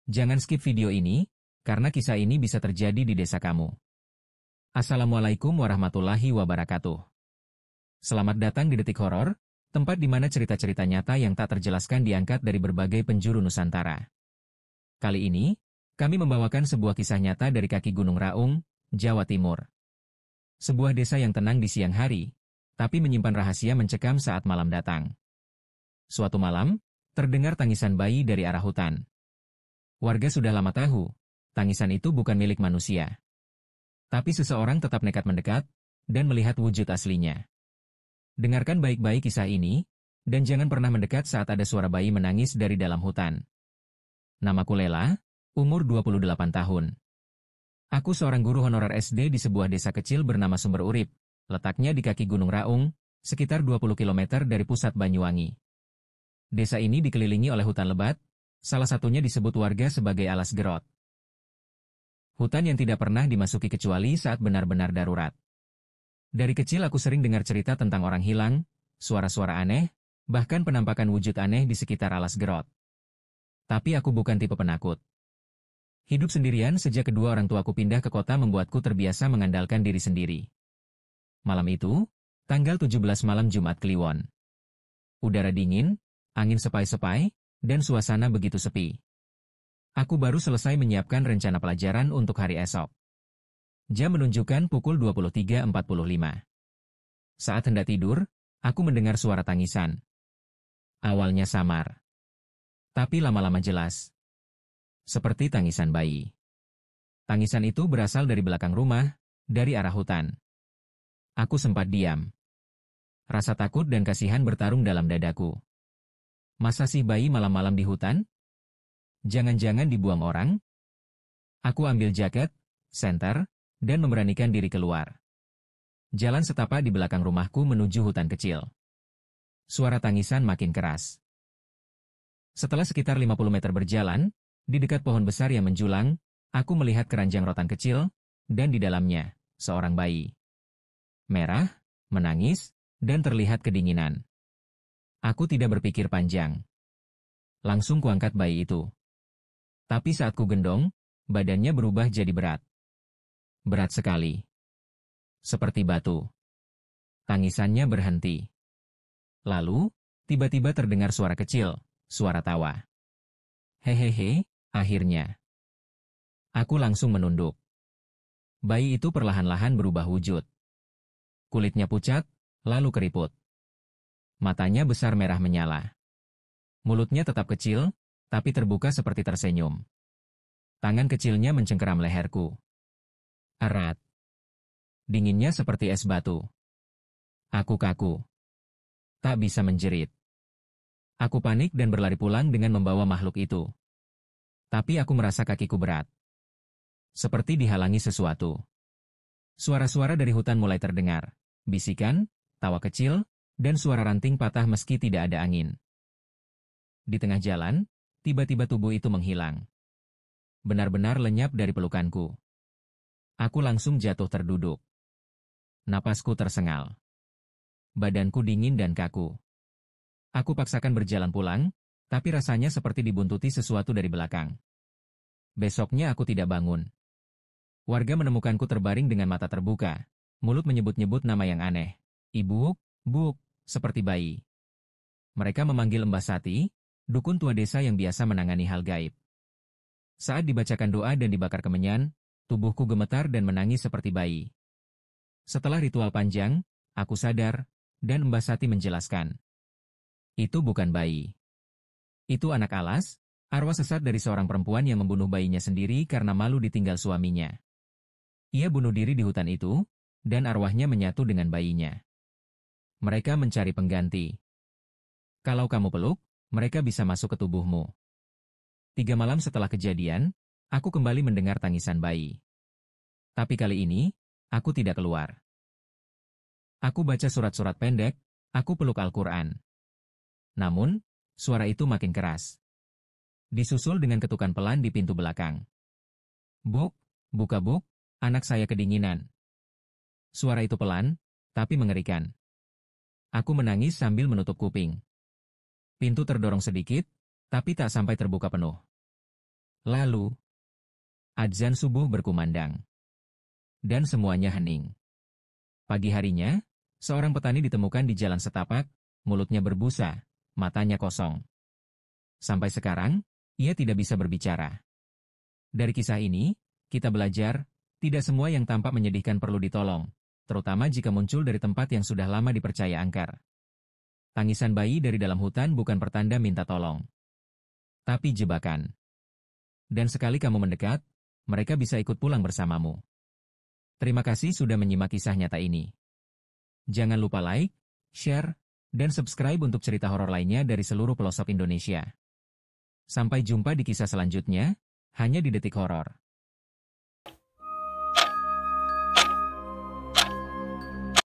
Jangan skip video ini, karena kisah ini bisa terjadi di desa kamu. Assalamualaikum warahmatullahi wabarakatuh. Selamat datang di Detik Horor, tempat di mana cerita-cerita nyata yang tak terjelaskan diangkat dari berbagai penjuru Nusantara. Kali ini, kami membawakan sebuah kisah nyata dari kaki Gunung Raung, Jawa Timur. Sebuah desa yang tenang di siang hari, tapi menyimpan rahasia mencekam saat malam datang. Suatu malam, terdengar tangisan bayi dari arah hutan. Warga sudah lama tahu, tangisan itu bukan milik manusia. Tapi seseorang tetap nekat mendekat, dan melihat wujud aslinya. Dengarkan baik-baik kisah ini, dan jangan pernah mendekat saat ada suara bayi menangis dari dalam hutan. Namaku Lela, umur 28 tahun. Aku seorang guru honorer SD di sebuah desa kecil bernama Sumber Urip, letaknya di kaki Gunung Raung, sekitar 20 km dari pusat Banyuwangi. Desa ini dikelilingi oleh hutan lebat, salah satunya disebut warga sebagai Alas Gerot. Hutan yang tidak pernah dimasuki kecuali saat benar-benar darurat. Dari kecil aku sering dengar cerita tentang orang hilang, suara-suara aneh, bahkan penampakan wujud aneh di sekitar Alas Gerot. Tapi aku bukan tipe penakut. Hidup sendirian sejak kedua orang tuaku pindah ke kota membuatku terbiasa mengandalkan diri sendiri. Malam itu, tanggal 17 malam Jumat Kliwon. Udara dingin, angin sepai-sepai, dan suasana begitu sepi. Aku baru selesai menyiapkan rencana pelajaran untuk hari esok. Jam menunjukkan pukul 23.45. Saat hendak tidur, aku mendengar suara tangisan. Awalnya samar, tapi lama-lama jelas. Seperti tangisan bayi. Tangisan itu berasal dari belakang rumah, dari arah hutan. Aku sempat diam. Rasa takut dan kasihan bertarung dalam dadaku. Masa sih bayi malam-malam di hutan? Jangan-jangan dibuang orang? Aku ambil jaket, senter, dan memberanikan diri keluar. Jalan setapak di belakang rumahku menuju hutan kecil. Suara tangisan makin keras. Setelah sekitar 50 meter berjalan, di dekat pohon besar yang menjulang, aku melihat keranjang rotan kecil, dan di dalamnya, seorang bayi. Merah, menangis, dan terlihat kedinginan. Aku tidak berpikir panjang. Langsung kuangkat bayi itu. Tapi saat ku gendong, badannya berubah jadi berat. Berat sekali. Seperti batu. Tangisannya berhenti. Lalu, tiba-tiba terdengar suara kecil, suara tawa. Hehehe, akhirnya. Aku langsung menunduk. Bayi itu perlahan-lahan berubah wujud. Kulitnya pucat, lalu keriput. Matanya besar merah menyala. Mulutnya tetap kecil, tapi terbuka seperti tersenyum. Tangan kecilnya mencengkeram leherku. Erat. Dinginnya seperti es batu. Aku kaku. Tak bisa menjerit. Aku panik dan berlari pulang dengan membawa makhluk itu. Tapi aku merasa kakiku berat. Seperti dihalangi sesuatu. Suara-suara dari hutan mulai terdengar. Bisikan, tawa kecil, dan suara ranting patah meski tidak ada angin. Di tengah jalan, tiba-tiba tubuh itu menghilang. Benar-benar lenyap dari pelukanku. Aku langsung jatuh terduduk. Napasku tersengal. Badanku dingin dan kaku. Aku paksakan berjalan pulang, tapi rasanya seperti dibuntuti sesuatu dari belakang. Besoknya aku tidak bangun. Warga menemukanku terbaring dengan mata terbuka, mulut menyebut-nyebut nama yang aneh. Ibu, Buk, seperti bayi. Mereka memanggil Mbah Sati, dukun tua desa yang biasa menangani hal gaib. Saat dibacakan doa dan dibakar kemenyan, tubuhku gemetar dan menangis seperti bayi. Setelah ritual panjang, aku sadar, dan Mbah Sati menjelaskan. Itu bukan bayi. Itu anak alas, arwah sesat dari seorang perempuan yang membunuh bayinya sendiri karena malu ditinggal suaminya. Ia bunuh diri di hutan itu, dan arwahnya menyatu dengan bayinya. Mereka mencari pengganti. Kalau kamu peluk, mereka bisa masuk ke tubuhmu. 3 malam setelah kejadian, aku kembali mendengar tangisan bayi. Tapi kali ini, aku tidak keluar. Aku baca surat-surat pendek, aku peluk Al-Quran. Namun, suara itu makin keras. Disusul dengan ketukan pelan di pintu belakang. Buk, buka Buk, anak saya kedinginan. Suara itu pelan, tapi mengerikan. Aku menangis sambil menutup kuping. Pintu terdorong sedikit, tapi tak sampai terbuka penuh. Lalu, adzan subuh berkumandang. Dan semuanya hening. Pagi harinya, seorang petani ditemukan di jalan setapak, mulutnya berbusa, matanya kosong. Sampai sekarang, ia tidak bisa berbicara. Dari kisah ini, kita belajar, tidak semua yang tampak menyedihkan perlu ditolong, terutama jika muncul dari tempat yang sudah lama dipercaya angker. Tangisan bayi dari dalam hutan bukan pertanda minta tolong, tapi jebakan. Dan sekali kamu mendekat, mereka bisa ikut pulang bersamamu. Terima kasih sudah menyimak kisah nyata ini. Jangan lupa like, share, dan subscribe untuk cerita horor lainnya dari seluruh pelosok Indonesia. Sampai jumpa di kisah selanjutnya, hanya di Detik Horor.